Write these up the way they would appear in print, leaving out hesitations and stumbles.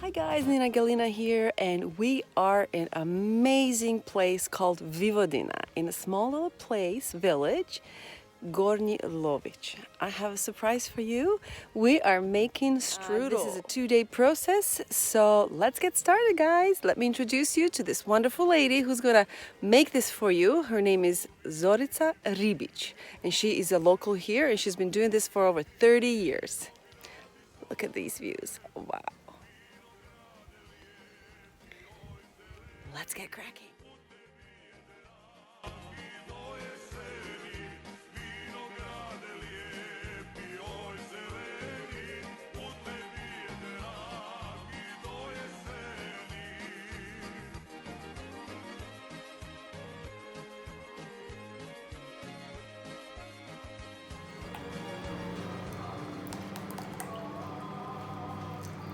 Hi guys, Nina Galina here, and we are in an amazing place called Vivodina, in a small little place, village, Gornji Lović. I have a surprise for you. We are making strudel. This is a 2-day process, so let's get started, guys. Let me introduce you to this wonderful lady who's gonna make this for you. Her name is Zorica Ribić, and she is a local here, and she's been doing this for over 30 years. Look at these views. Wow. Let's get cracking.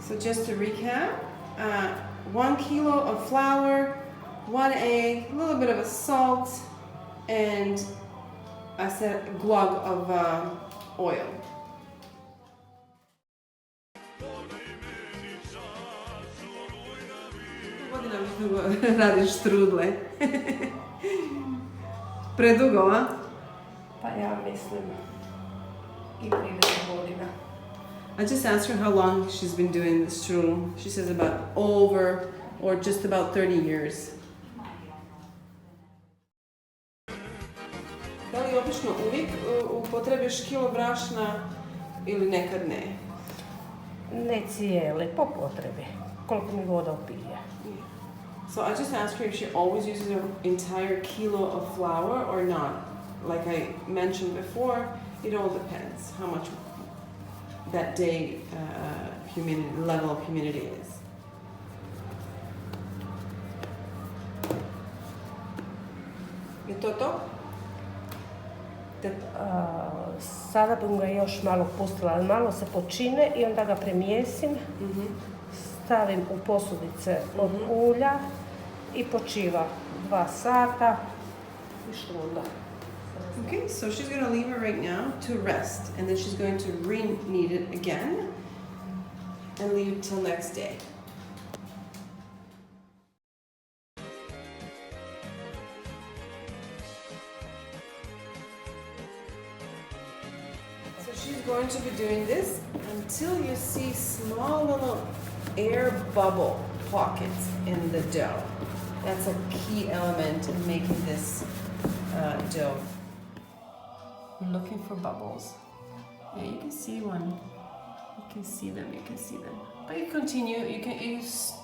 So just to recap, 1 kilo of flour, 1 egg, a little bit of salt, and I said a glug of oil. Vivodina već dugo radiš strudle. Predugo, a? Pa ja mislim I 30 godina. I just asked her how long she's been doing the strudel. She says about over or just about 30 years. Da li obično uvijek upotrebiš kilo brašna ili nekad ne? Ne cijele, po potrebi, koliko mi voda opije. So I just asked her if she always uses an entire kilo of flour or not. Like I mentioned before, it all depends how much that day level of humidity is. Je to to? Sada bih ga još malo pustila, ali malo se počine I onda ga premijesim, stavim u posudice od ulja I počiva 2 sata I što onda. Okay, so she's going to leave it right now to rest, and then she's going to re-knead it again and leave it till next day. So she's going to be doing this until you see small little air bubble pockets in the dough. That's a key element in making this dough. We're looking for bubbles. Yeah, you can see one. You can see them. But you continue. You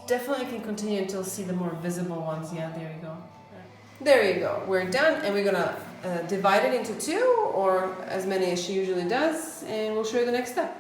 definitely can continue until see the more visible ones. Yeah, there you go. There you go. We're done, and we're gonna divide it into 2, or as many as she usually does, and we'll show you the next step.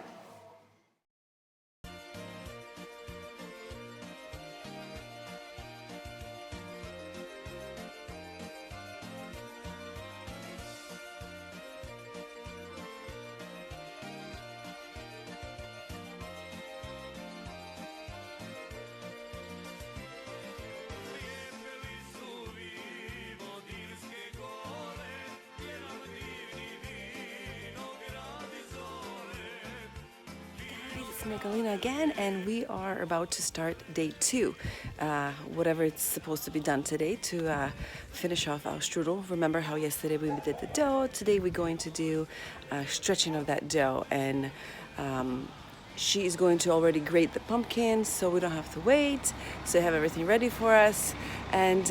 Galina again, and we are about to start day 2, whatever it's supposed to be done today to finish off our strudel. Remember how yesterday we did the dough? Today we're going to do stretching of that dough, and she is going to already grate the pumpkin so we don't have to wait, so you have everything ready for us, and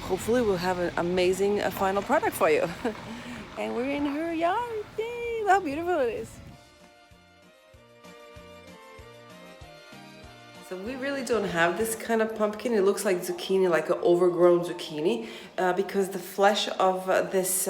hopefully we'll have an amazing final product for you. And we're in her yard. Yay, look how beautiful it is. So we really don't have this kind of pumpkin. It looks like zucchini, like an overgrown zucchini, because the flesh of this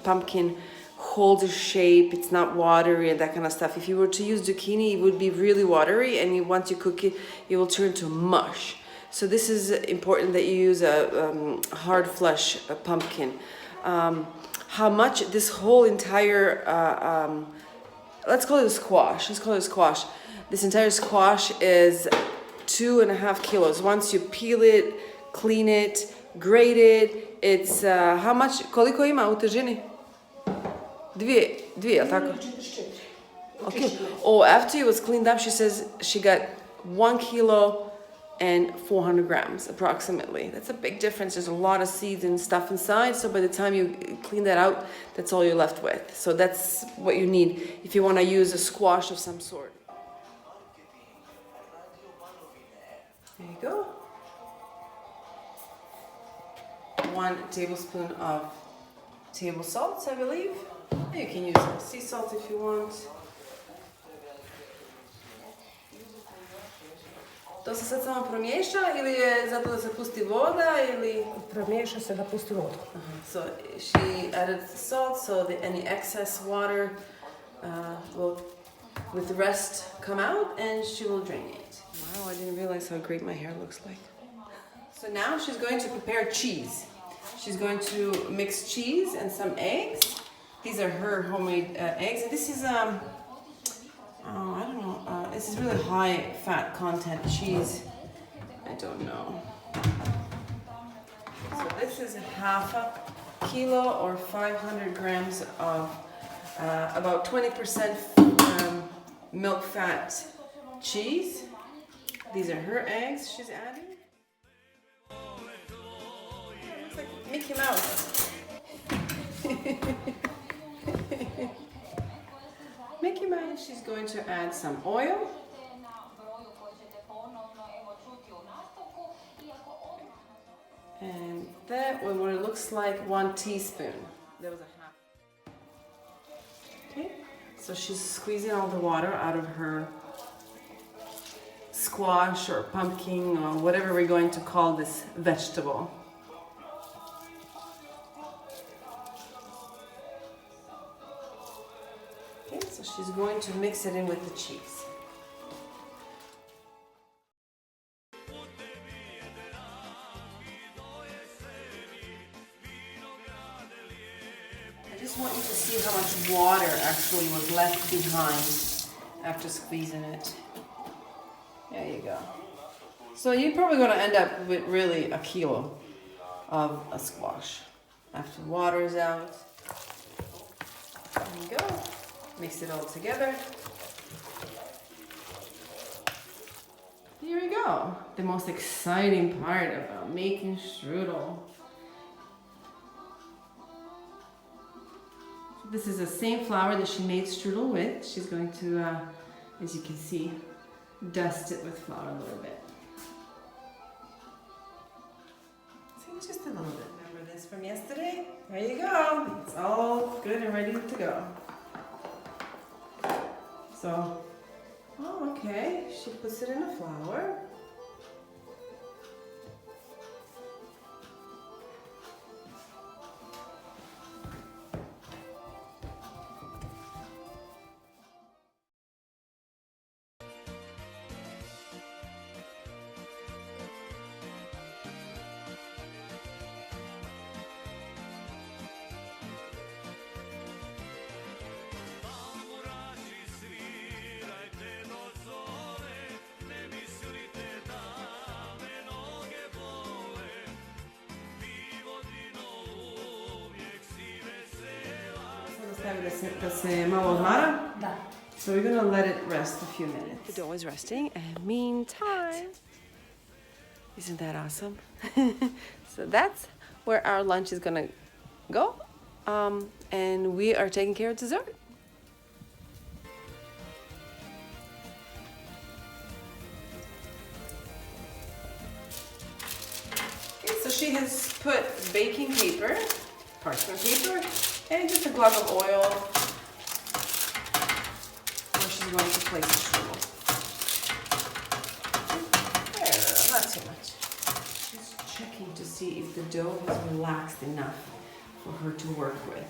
pumpkin holds a shape. It's not watery and that kind of stuff. If you were to use zucchini, it would be really watery, and once you cook it, it will turn to mush. So this is important that you use a hard flesh pumpkin. How much this whole entire, let's call it a squash. This entire squash is 2.5 kilos. Once you peel it, clean it, grate it, it's how much? Koliko ima u težini? Dvije, jel tako? Okay. Oh, after it was cleaned up, she says she got 1 kilo and 400 grams approximately. That's a big difference. There's a lot of seeds and stuff inside, so by the time you clean that out, that's all you're left with. So that's what you need if you want to use a squash of some sort. There you go. 1 tablespoon of table salt, I believe. You can use sea salt if you want. To se sad samo promiješa ili je zato da se pusti voda ili... Promiješa se da pusti vodu. So she added the salt so that any excess water will, with the rest, come out and she will drain it. Wow, I didn't realize how great my hair looks like. So now she's going to prepare cheese. She's going to mix cheese and some eggs. These are her homemade eggs. And this is, I don't know, this is really high fat content cheese. I don't know. So this is half a kilo or 500 grams of about 20% milk fat cheese. These are her eggs she's adding. Looks like Mickey Mouse. Mickey Mouse. She's going to add some oil. And that was what it looks like, 1 teaspoon. That was a half. Okay, so she's squeezing all the water out of her squash or pumpkin or whatever we're going to call this vegetable. Okay, so she's going to mix it in with the cheese. I just want you to see how much water actually was left behind after squeezing it. There you go. So you're probably going to end up with really a kilo of a squash after the water is out. There you go. Mix it all together. Here we go. The most exciting part about making strudel. This is the same flour that she made strudel with. She's going to, as you can see, dust it with flour a little bit. See, just a little bit. Remember this from yesterday? There you go. It's all good and ready to go. So, oh, okay. She puts it in a flour. Da se malo odmara? Da. So we're gonna let it rest a few minutes. The dough is resting, and meantime, isn't that awesome? So that's where our lunch is gonna go, and we are taking care of dessert. Okay, so she has put baking paper, parchment paper, and just a glove of oil where she's going to place the strudel. There, not too much. Just checking to see if the dough is relaxed enough for her to work with.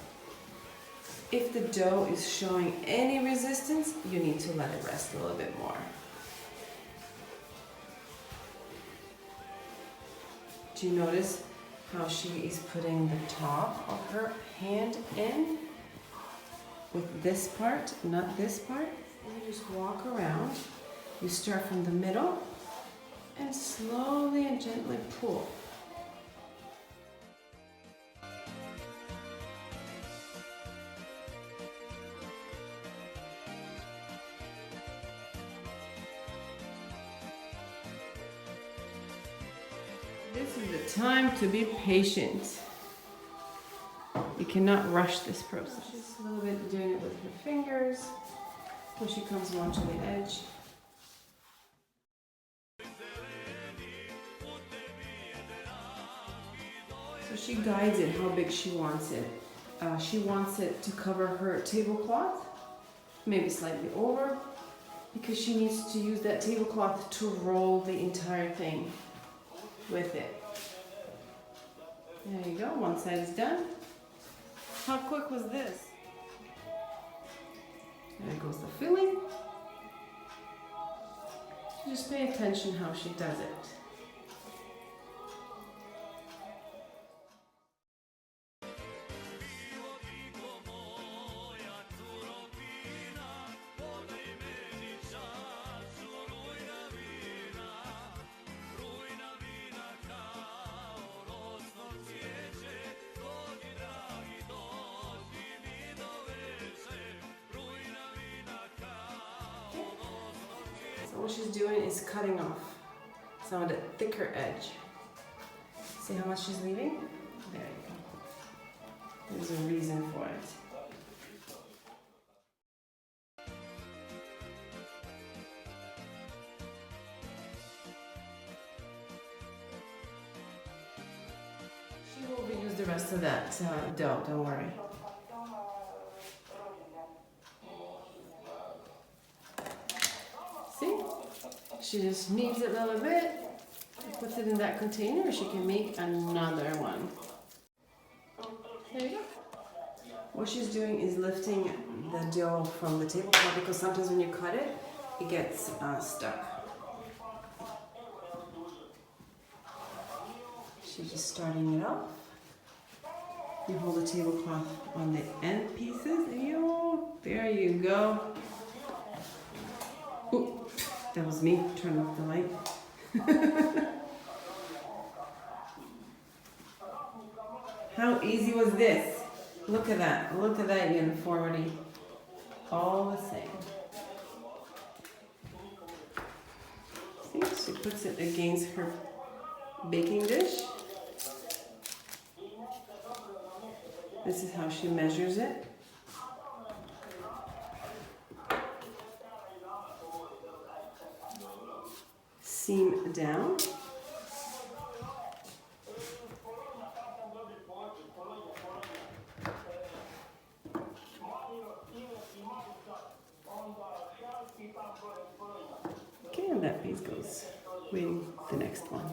If the dough is showing any resistance, you need to let it rest a little bit more. Do you notice how she is putting the top of her hand in with this part, not this part? And you just walk around. You start from the middle and slowly and gently pull. This is the time to be patient. You cannot rush this process. Just a little bit doing it with her fingers when she comes along to the edge. So she guides it how big she wants it. She wants it to cover her tablecloth, maybe slightly over, because she needs to use that tablecloth to roll the entire thing with it. There you go, one side is done. How quick was this? There goes the filling. Just pay attention how she does it. So what she's doing is cutting off some of the thicker edge. See how much she's leaving? There you go. There's a reason for it. She will reuse the rest of that dough, don't worry. See? She just kneads it a little bit, puts it in that container, she can make another one. There you go. What she's doing is lifting the dough from the tablecloth, because sometimes when you cut it, it gets stuck. She's just starting it off. You hold the tablecloth on the end pieces. There you go. Ooh, that was me. Turn off the light. How easy was this? Look at that. Look at that uniformity. All the same. See, she puts it against her baking dish. This is how she measures it. Seam down. Okay, and that piece goes with the next one.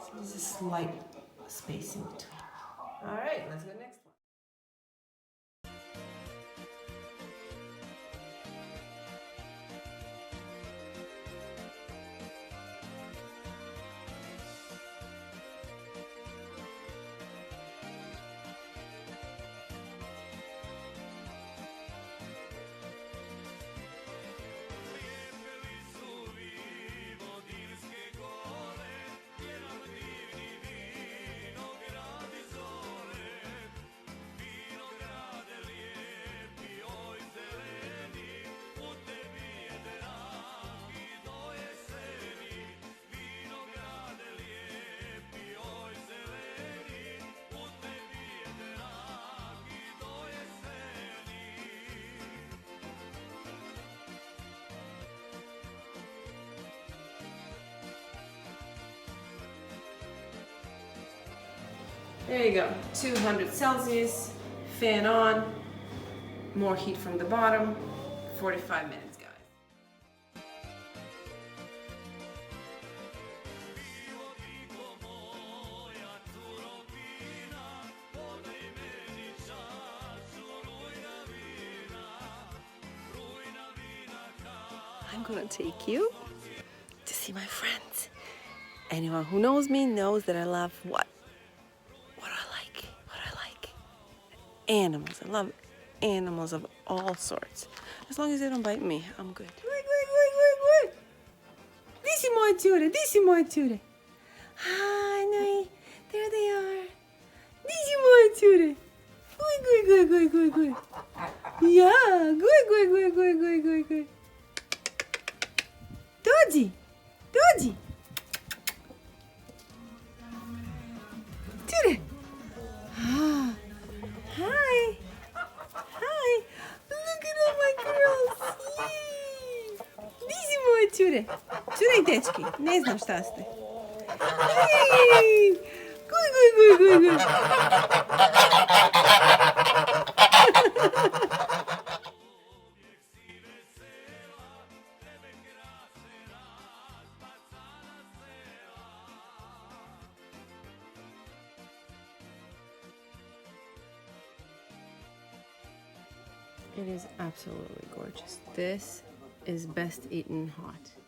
So there's a slight space in between. All right, let's go next one. There you go, 200 Celsius, fan on, more heat from the bottom, 45 minutes, guys. I'm gonna take you to see my friends. Anyone who knows me knows that I love what I like. Animals. I love animals of all sorts. As long as they don't bite me, I'm good. Good. This is my tutor. Hi, Nui. There they are. This is my tutor. Good. Yeah, good. Dodgy. cure. Cure, dečki. Ne znam šta ste. Ej, guj, guj, guj, guj, guj. It is absolutely gorgeous. This is best eaten hot.